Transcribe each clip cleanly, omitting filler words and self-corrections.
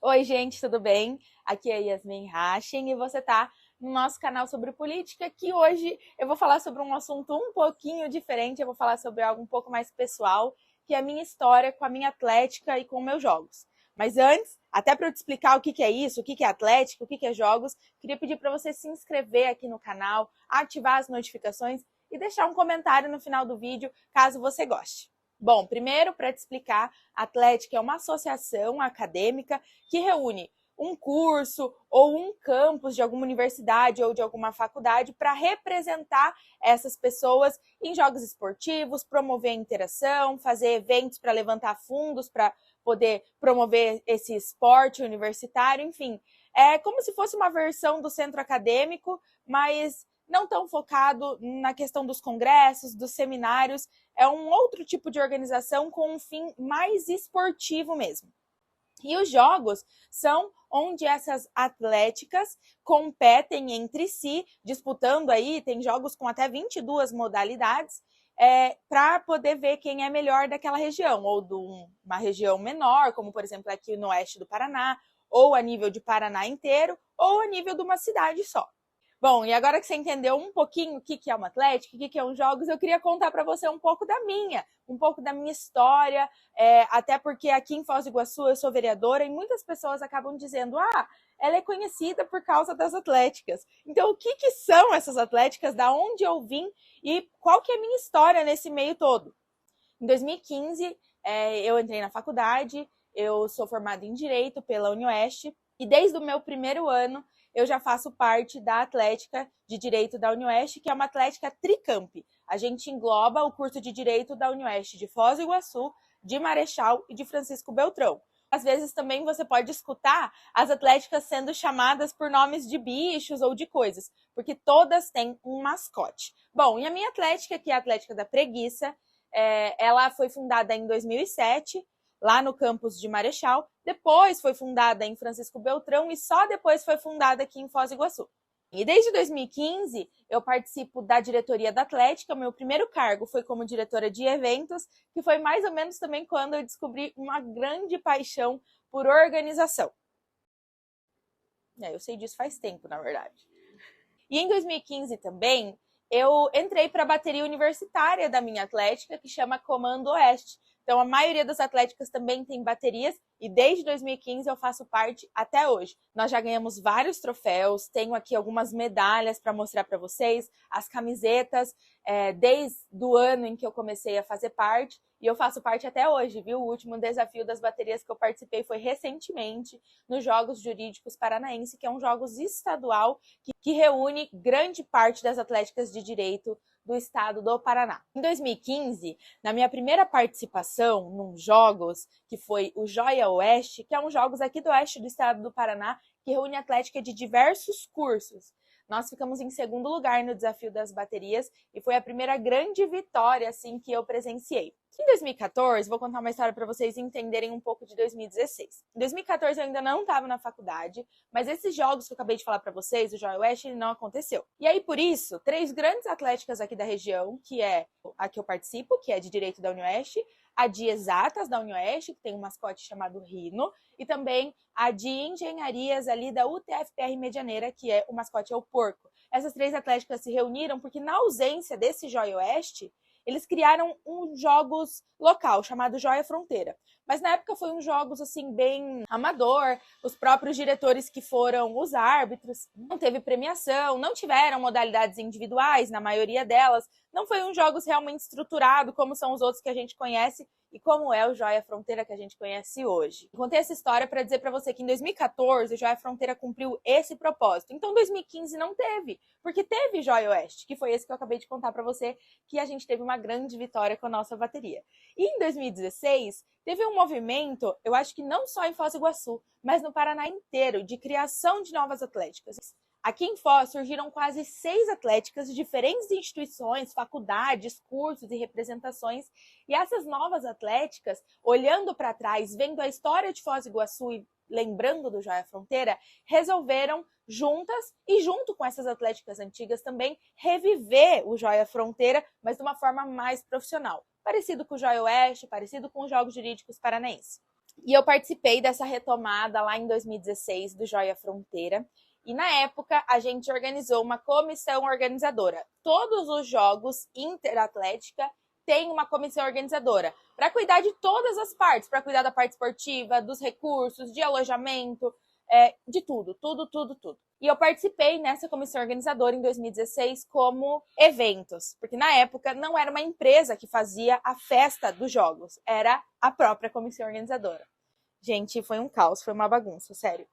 Oi, gente, tudo bem? Aqui é Yasmin Hashin e você tá no nosso canal sobre política, que hoje eu vou falar sobre um assunto um pouquinho diferente, eu vou falar sobre algo um pouco mais pessoal, que é a minha história com a minha atlética e com meus jogos. Mas antes, até para eu te explicar o que é isso, o que é atlética, o que é jogos, queria pedir para você se inscrever aqui no canal, ativar as notificações e deixar um comentário no final do vídeo, caso você goste. Bom, primeiro, para te explicar, a Atlética é uma associação acadêmica que reúne um curso ou um campus de alguma universidade ou de alguma faculdade para representar essas pessoas em jogos esportivos, promover a interação, fazer eventos para levantar fundos para poder promover esse esporte universitário, enfim. É como se fosse uma versão do centro acadêmico, mas não tão focado na questão dos congressos, dos seminários. É um outro tipo de organização com um fim mais esportivo mesmo. E os jogos são onde essas atléticas competem entre si, disputando aí, tem jogos com até 22 modalidades, para poder ver quem é melhor daquela região, ou de uma região menor, como por exemplo aqui no oeste do Paraná, ou a nível de Paraná inteiro, ou a nível de uma cidade só. Bom, e agora que você entendeu um pouquinho o que é uma atlética, o que é um jogos, eu queria contar para você um pouco da minha história, até porque aqui em Foz do Iguaçu eu sou vereadora e muitas pessoas acabam dizendo, ela é conhecida por causa das atléticas. Então, o que são essas atléticas, da onde eu vim e qual que é a minha história nesse meio todo? Em 2015, eu entrei na faculdade, eu sou formada em Direito pela UniOeste e desde o meu primeiro ano eu já faço parte da Atlética de Direito da UniOeste, que é uma atlética tricamp. A gente engloba o curso de Direito da UniOeste de Foz do Iguaçu, de Marechal e de Francisco Beltrão. Às vezes também você pode escutar as atléticas sendo chamadas por nomes de bichos ou de coisas, porque todas têm um mascote. Bom, e a minha atlética, que é a Atlética da Preguiça, ela foi fundada em 2007, lá no campus de Marechal, depois foi fundada em Francisco Beltrão e só depois foi fundada aqui em Foz do Iguaçu. E desde 2015 eu participo da diretoria da Atlética, meu primeiro cargo foi como diretora de eventos, que foi mais ou menos também quando eu descobri uma grande paixão por organização. Eu sei disso faz tempo, na verdade. E em 2015 também, eu entrei para a bateria universitária da minha atlética, que chama Comando Oeste. Então, a maioria das atléticas também tem baterias e desde 2015 eu faço parte até hoje. Nós já ganhamos vários troféus, tenho aqui algumas medalhas para mostrar para vocês, as camisetas, desde o ano em que eu comecei a fazer parte e eu faço parte até hoje, viu? O último desafio das baterias que eu participei foi recentemente nos Jogos Jurídicos Paranaense, que é um jogos estadual que reúne grande parte das atléticas de direito do estado do Paraná. Em 2015, na minha primeira participação num jogos, que foi o Joia Oeste, que é um jogos aqui do oeste do estado do Paraná, que reúne atlética de diversos cursos. Nós ficamos em segundo lugar no desafio das baterias e foi a primeira grande vitória assim que eu presenciei. Em 2014, vou contar uma história para vocês entenderem um pouco de 2016. Em 2014 eu ainda não estava na faculdade, mas esses jogos que eu acabei de falar para vocês, o Joia Oeste, ele não aconteceu. E aí, por isso, 3 grandes atléticas aqui da região, que é a que eu participo, que é de Direito da UniOeste, a de Exatas da UniOeste, que tem um mascote chamado Rino, e também a de Engenharias ali da UTFPR Medianeira, que o mascote é o Porco. Essas 3 atléticas se reuniram porque na ausência desse Joia Oeste, eles criaram um jogos local, chamado Joia Fronteira. Mas na época foi um jogos assim bem amador, os próprios diretores que foram os árbitros, não teve premiação, não tiveram modalidades individuais, na maioria delas, não foi um jogos realmente estruturado como são os outros que a gente conhece e como é o Joia Fronteira que a gente conhece hoje. Contei essa história para dizer para você que em 2014 o Joia Fronteira cumpriu esse propósito. Então 2015 não teve, porque teve Joia Oeste, que foi esse que eu acabei de contar para você, que a gente teve uma grande vitória com a nossa bateria. E em 2016 teve um movimento, eu acho que não só em Foz do Iguaçu, mas no Paraná inteiro, de criação de novas atléticas. Aqui em Foz surgiram quase 6 atléticas de diferentes instituições, faculdades, cursos e representações. E essas novas atléticas, olhando para trás, vendo a história de Foz do Iguaçu e lembrando do Joia Fronteira, resolveram juntas e junto com essas atléticas antigas também reviver o Joia Fronteira, mas de uma forma mais profissional. Parecido com o Joia Oeste, parecido com os Jogos Jurídicos Paranaenses. E eu participei dessa retomada lá em 2016 do Joia Fronteira. E na época a gente organizou uma comissão organizadora. Todos os jogos Interatlética têm uma comissão organizadora para cuidar de todas as partes, para cuidar da parte esportiva, dos recursos, de alojamento, de tudo. E eu participei nessa comissão organizadora em 2016 como eventos, porque na época não era uma empresa que fazia a festa dos jogos, era a própria comissão organizadora. Gente, foi um caos, foi uma bagunça, sério.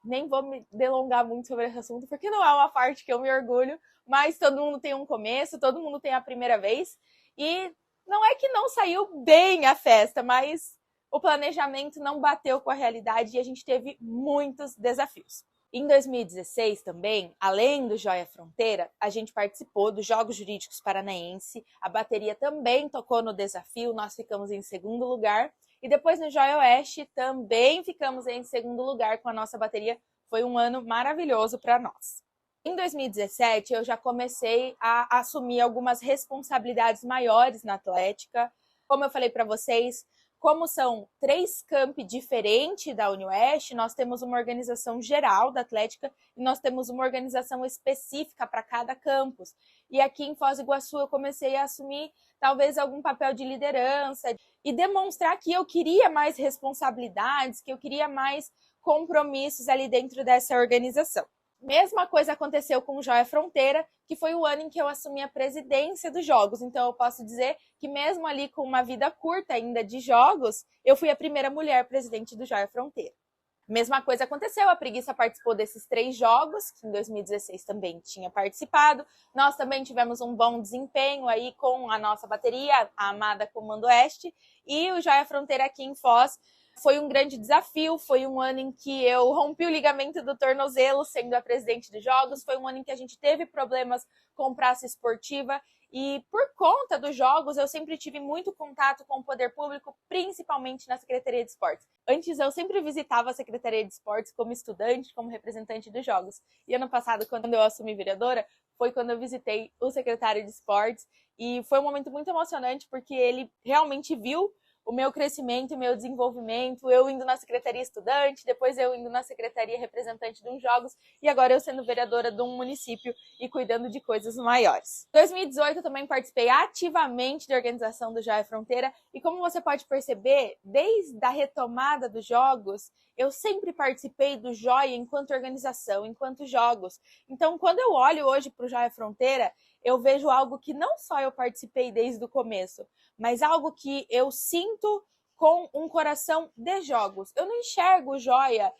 Nem vou me delongar muito sobre esse assunto, porque não é uma parte que eu me orgulho, mas todo mundo tem um começo, todo mundo tem a primeira vez, e não é que não saiu bem a festa, mas o planejamento não bateu com a realidade e a gente teve muitos desafios. Em 2016 também, além do Joia Fronteira, a gente participou dos Jogos Jurídicos Paranaense, a bateria também tocou no desafio, nós ficamos em segundo lugar, e depois no Joia Oeste também ficamos em segundo lugar com a nossa bateria. Foi um ano maravilhoso para nós. Em 2017, eu já comecei a assumir algumas responsabilidades maiores na Atlética. Como eu falei para vocês, como são 3 campi diferentes da UniOeste, nós temos uma organização geral da Atlética e nós temos uma organização específica para cada campus. E aqui em Foz do Iguaçu eu comecei a assumir talvez algum papel de liderança e demonstrar que eu queria mais responsabilidades, que eu queria mais compromissos ali dentro dessa organização. Mesma coisa aconteceu com o Joia Fronteira, que foi o ano em que eu assumi a presidência dos jogos. Então eu posso dizer que mesmo ali com uma vida curta ainda de jogos, eu fui a primeira mulher presidente do Joia Fronteira. Mesma coisa aconteceu, a Preguiça participou desses 3 jogos, que em 2016 também tinha participado. Nós também tivemos um bom desempenho aí com a nossa bateria, a amada Comando Oeste, e o Joia Fronteira aqui em Foz. Foi um grande desafio, foi um ano em que eu rompi o ligamento do tornozelo sendo a presidente dos jogos, foi um ano em que a gente teve problemas com praça esportiva e por conta dos jogos eu sempre tive muito contato com o poder público, principalmente na Secretaria de Esportes. Antes eu sempre visitava a Secretaria de Esportes como estudante, como representante dos jogos. E ano passado, quando eu assumi vereadora, foi quando eu visitei o secretário de Esportes e foi um momento muito emocionante porque ele realmente viu o meu crescimento, o meu desenvolvimento, eu indo na secretaria estudante, depois eu indo na secretaria representante de uns jogos e agora eu sendo vereadora de um município e cuidando de coisas maiores. Em 2018 eu também participei ativamente da organização do Joia Fronteira e como você pode perceber, desde a retomada dos jogos, eu sempre participei do Joia enquanto organização, enquanto jogos. Então, quando eu olho hoje para o Joia Fronteira, eu vejo algo que não só eu participei desde o começo, mas algo que eu sinto com um coração de jogos. Eu não enxergo o Joia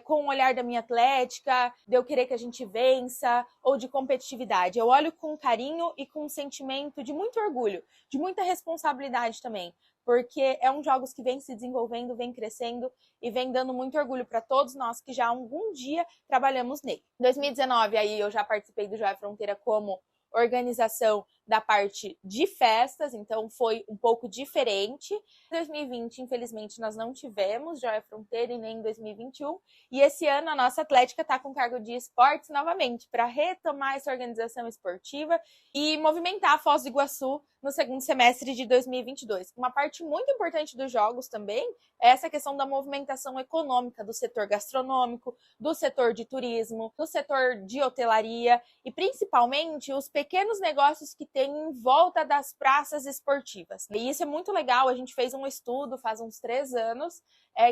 com o olhar da minha atlética, de eu querer que a gente vença, ou de competitividade. Eu olho com carinho e com um sentimento de muito orgulho, de muita responsabilidade também, porque é um jogos que vem se desenvolvendo, vem crescendo e vem dando muito orgulho para todos nós que já algum dia trabalhamos nele. Em 2019, aí eu já participei do Joia Fronteira como organização da parte de festas, então foi um pouco diferente. Em 2020, infelizmente, nós não tivemos Joia Fronteira e nem em 2021. E esse ano a nossa Atlética está com cargo de esportes novamente, para retomar essa organização esportiva e movimentar a Foz do Iguaçu no segundo semestre de 2022. Uma parte muito importante dos jogos também é essa questão da movimentação econômica do setor gastronômico, do setor de turismo, do setor de hotelaria e principalmente os pequenos negócios que tem em volta das praças esportivas. E isso é muito legal, a gente fez um estudo faz uns 3 anos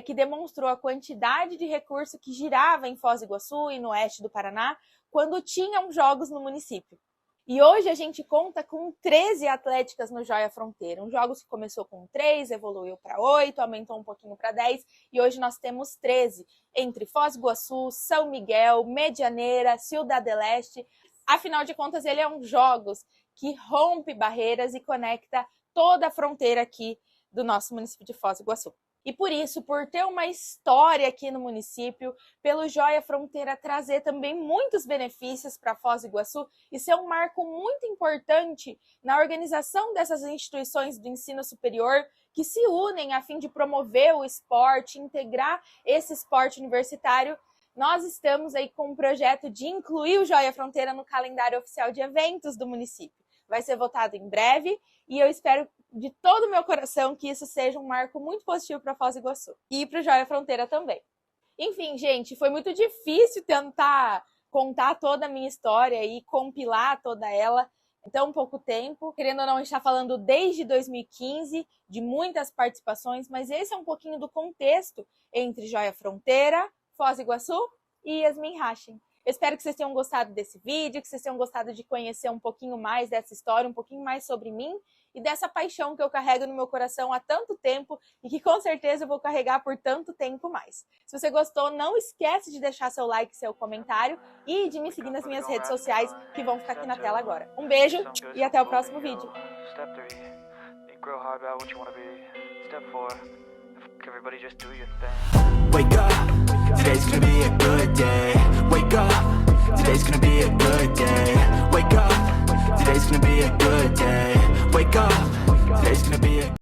que demonstrou a quantidade de recurso que girava em Foz do Iguaçu e no oeste do Paraná quando tinham jogos no município. E hoje a gente conta com 13 atléticas no Joia Fronteira. Um jogos que começou com 3, evoluiu para 8, aumentou um pouquinho para 10 e hoje nós temos 13 entre Foz do Iguaçu, São Miguel, Medianeira, Ciudad del Este. Afinal de contas, ele é um jogos que rompe barreiras e conecta toda a fronteira aqui do nosso município de Foz do Iguaçu. E por isso, por ter uma história aqui no município, pelo Joia Fronteira trazer também muitos benefícios para Foz do Iguaçu e ser um marco muito importante na organização dessas instituições do ensino superior que se unem a fim de promover o esporte, integrar esse esporte universitário, nós estamos aí com um projeto de incluir o Joia Fronteira no calendário oficial de eventos do município. vai ser votado em breve e eu espero de todo o meu coração que isso seja um marco muito positivo para Foz do Iguaçu e para o Joia Fronteira também. Enfim, gente, foi muito difícil tentar contar toda a minha história e compilar toda ela em tão pouco tempo. Querendo ou não, a gente está falando desde 2015, de muitas participações, mas esse é um pouquinho do contexto entre Joia Fronteira, Foz do Iguaçu e Yasmin Hashim. Eu espero que vocês tenham gostado desse vídeo, que vocês tenham gostado de conhecer um pouquinho mais dessa história, um pouquinho mais sobre mim e dessa paixão que eu carrego no meu coração há tanto tempo e que com certeza eu vou carregar por tanto tempo mais. Se você gostou, não esquece de deixar seu like, seu comentário e de me seguir nas minhas redes sociais que vão ficar aqui na tela agora. Um beijo e até o próximo vídeo. Everybody just do your thing. Wake up, today's gonna be a good day. Wake up, today's gonna be a good day. Wake up, today's gonna be a good day. Wake up, today's gonna be a